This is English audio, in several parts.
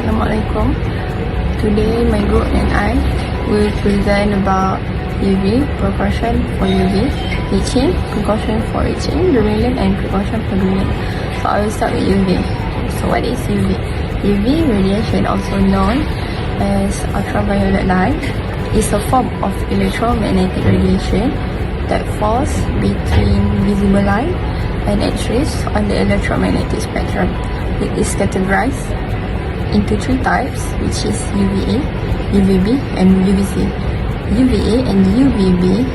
Assalamualaikum. Today my group and I will present about UV, precaution for UV, etching, precaution for etching, drilling and precaution for drilling. So I will start with UV. So what is UV? UV radiation, also known as ultraviolet light, is a form of electromagnetic radiation that falls between visible light and X-rays on the electromagnetic spectrum. It is categorized into three types, which is UVA, UVB and UVC. UVA and UVB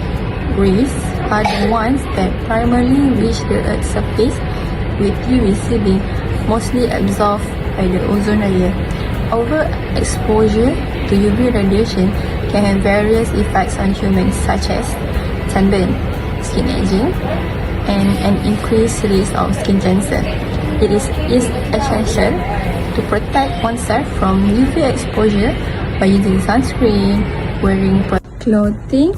rays are the ones that primarily reach the Earth's surface, with UVC being mostly absorbed by the ozone layer. Overexposure to UV radiation can have various effects on humans, such as sunburn, skin aging, and an increased risk of skin cancer. It is essential to protect oneself from UV exposure by using sunscreen, wearing clothing,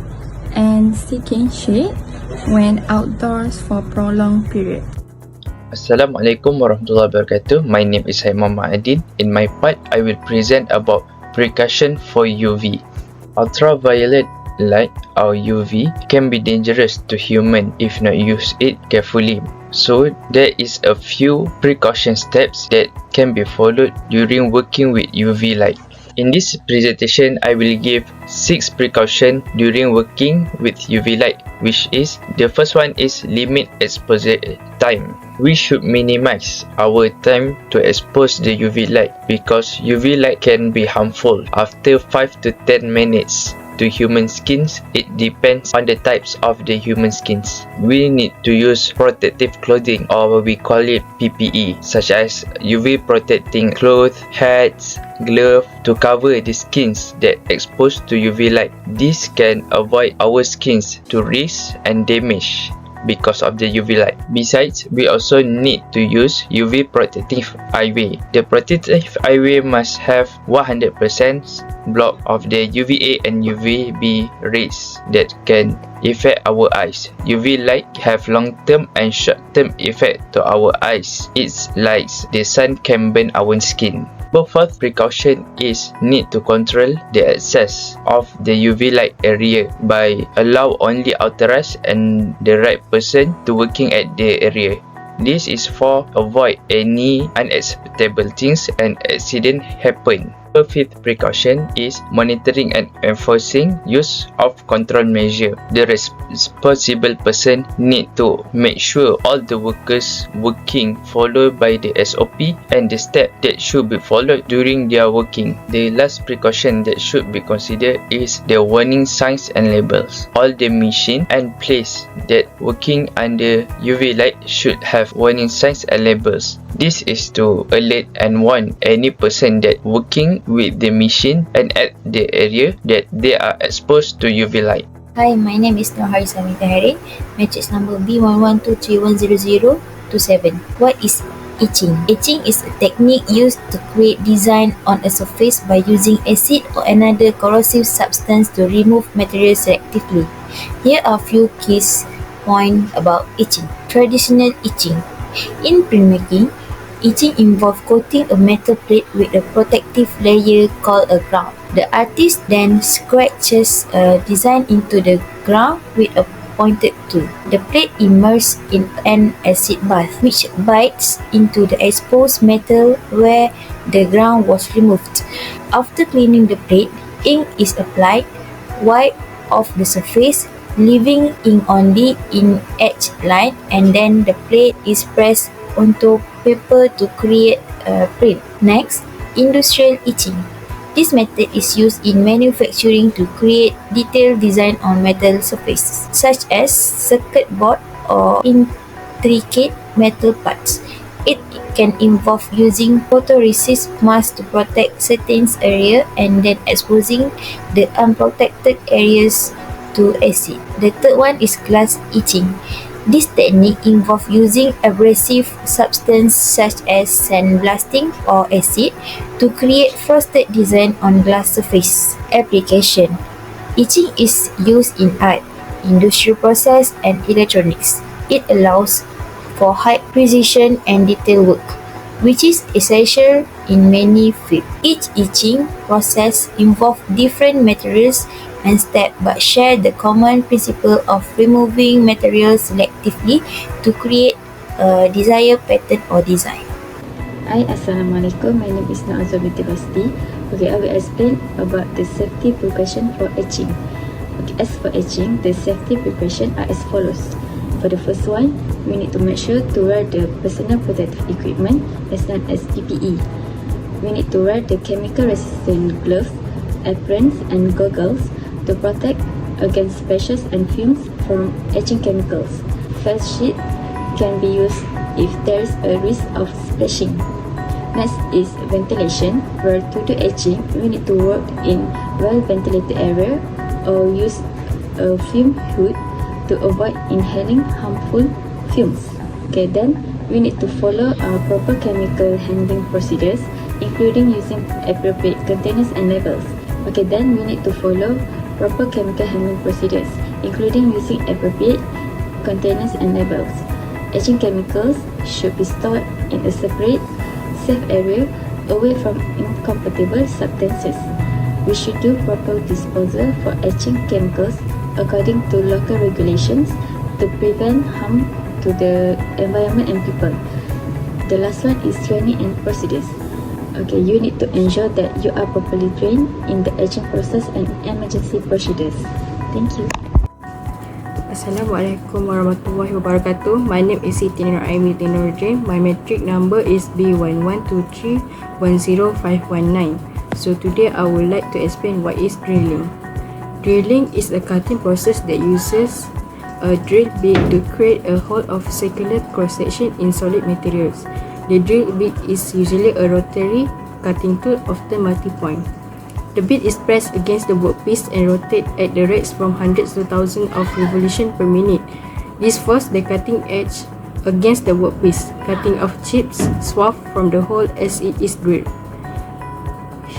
and seeking shade when outdoors for prolonged period. Assalamualaikum warahmatullahi wabarakatuh. My name is Muhammad Adin. In my part, I will present about precaution for UV. Ultraviolet light or UV can be dangerous to human if not use it carefully. So there is a few precaution steps that can be followed during working with UV light. In this presentation, I will give 6 precautions during working with UV light, which is the first one is limit exposure time. We should minimize our time to expose the UV light because UV light can be harmful after 5 to 10 minutes. To human skins, it depends on the types of the human skins. We need to use protective clothing, or we call it PPE, such as UV protecting clothes, hats, gloves to cover the skins that exposed to UV light. This can avoid our skins to risk and damage because of the UV light. Besides, we also need to use UV protective eyewear. The protective eyewear must have 100% block of the UVA and UVB rays that can affect our eyes. UV light have long-term and short-term effect to our eyes. It's like the sun can burn our skin. The fourth precaution is need to control the access of the UV light area by allow only authorized and the right person to working at the area. This is for avoid any unacceptable things and accident happen. The fifth precaution is monitoring and enforcing use of control measure. The responsible person need to make sure all the workers working follow by the SOP and the step that should be followed during their working. The last precaution that should be considered is the warning signs and labels. All the machine and place that working under UV light should have warning signs and labels. This is to alert and warn any person that working with the machine and at the area that they are exposed to UV light. Hi, my name is Noharisa Mitahari. Matrix number B11231027. What is etching? Etching is a technique used to create design on a surface by using acid or another corrosive substance to remove material selectively. Here are few key points about etching. Traditional etching. In printmaking, etching involves coating a metal plate with a protective layer called a ground. The artist then scratches a design into the ground with a pointed tool. The plate immersed in an acid bath, which bites into the exposed metal where the ground was removed. After cleaning the plate, ink is applied, wipe off the surface, leaving ink only in etched line, and then the plate is pressed onto paper to create a print. Next, industrial etching. This method is used in manufacturing to create detailed design on metal surfaces, such as circuit board or intricate metal parts. It can involve using photoresist mask to protect certain areas and then exposing the unprotected areas to acid. The third one is glass etching. This technique involves using abrasive substance such as sandblasting or acid to create frosted design on glass surface. Application. Etching is used in art, industrial process, and electronics. It allows for high precision and detailed work. which is essential in many fields. Each etching process involves different materials and steps but share the common principle of removing materials selectively to create a desired pattern or design. Hi, Assalamualaikum. My name is Nazwa binti Basti. Okay, I will explain about the safety precaution for etching. Okay, as for etching, the safety precaution are as follows. For the first one, we need to make sure to wear the personal protective equipment as known as PPE. We need to wear the chemical resistant gloves, aprons and goggles to protect against splashes and fumes from etching chemicals. Face sheet can be used if there is a risk of splashing. Next is ventilation, where to do etching, we need to work in well-ventilated area or use a fume hood to avoid inhaling harmful fumes. Okay, then we need to follow proper chemical handling procedures, including using appropriate containers and labels. Okay, then we need to follow proper chemical handling procedures, including using appropriate containers and labels. Etching chemicals should be stored in a separate, safe area away from incompatible substances. We should do proper disposal for etching chemicals according to local regulations to prevent harm to the environment and people. The last one is training and procedures. Okay, you need to ensure that you are properly trained in the etching process and emergency procedures. Thank you. Assalamualaikum warahmatullahi wabarakatuh. My name is Siti Nuraimi Dinurdin. My metric number is B112310519. So today I would like to explain what is drilling. Drilling is a cutting process that uses a drill bit to create a hole of circular cross-section in solid materials. The drill bit is usually a rotary cutting tool, often multi-point. The bit is pressed against the workpiece and rotated at the rates from hundreds to thousands of revolutions per minute. This forces the cutting edge against the workpiece, cutting off chips swath from the hole as it is drilled.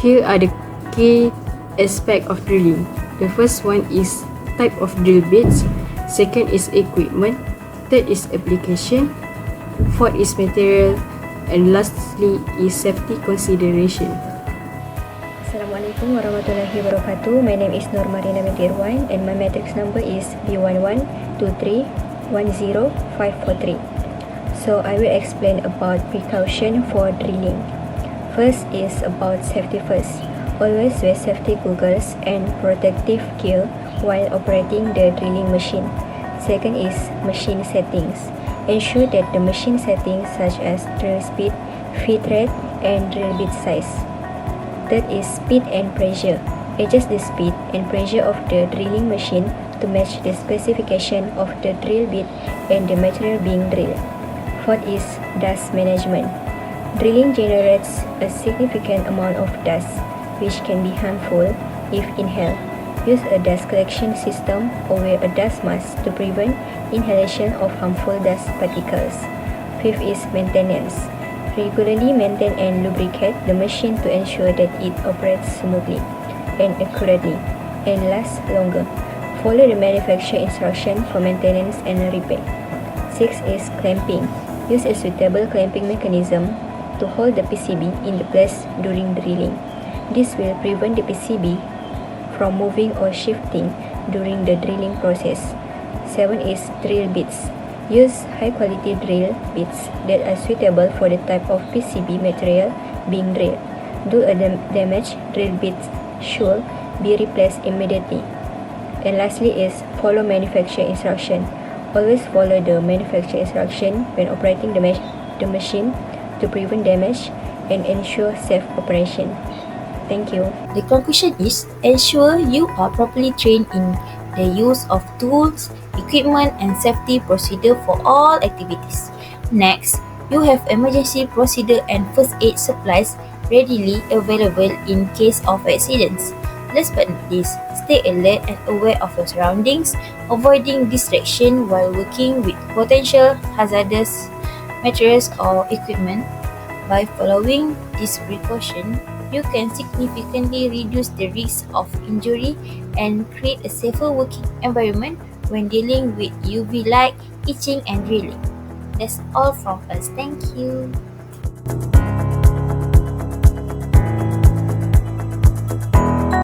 Here are the key aspects of drilling. The first one is type of drill bits, second is equipment, third is application, fourth is material, and lastly is safety consideration. Assalamualaikum warahmatullahi wabarakatuh. My name is Nur Marina binti Irwan and my matrix number is B112310543. So I will explain about precaution for drilling. First is about safety first. Always wear safety goggles and protective gear while operating the drilling machine. Second is machine settings. Ensure that the machine settings such as drill speed, feed rate, and drill bit size. Third is speed and pressure. Adjust the speed and pressure of the drilling machine to match the specification of the drill bit and the material being drilled. Fourth is dust management. Drilling generates a significant amount of dust, which can be harmful if inhaled. Use a dust collection system or wear a dust mask to prevent inhalation of harmful dust particles. Fifth is maintenance. Regularly maintain and lubricate the machine to ensure that it operates smoothly and accurately and lasts longer. Follow the manufacturer instruction for maintenance and repair. Sixth is clamping. Use a suitable clamping mechanism to hold the PCB in the place during drilling. This will prevent the PCB from moving or shifting during the drilling process. 7 is drill bits. Use high-quality drill bits that are suitable for the type of PCB material being drilled. Do a damaged drill bit should be replaced immediately. And lastly is follow manufacturer instruction. Always follow the manufacturer instruction when operating the machine to prevent damage and ensure safe operation. Thank you. The conclusion is ensure you are properly trained in the use of tools, equipment, and safety procedure for all activities. Next, you have emergency procedure and first aid supplies readily available in case of accidents. Last but not least, stay alert and aware of your surroundings, avoiding distraction while working with potential hazardous materials or equipment. By following this precaution, you can significantly reduce the risk of injury and create a safer working environment when dealing with UV light, etching, and drilling. That's all from us. Thank you. you.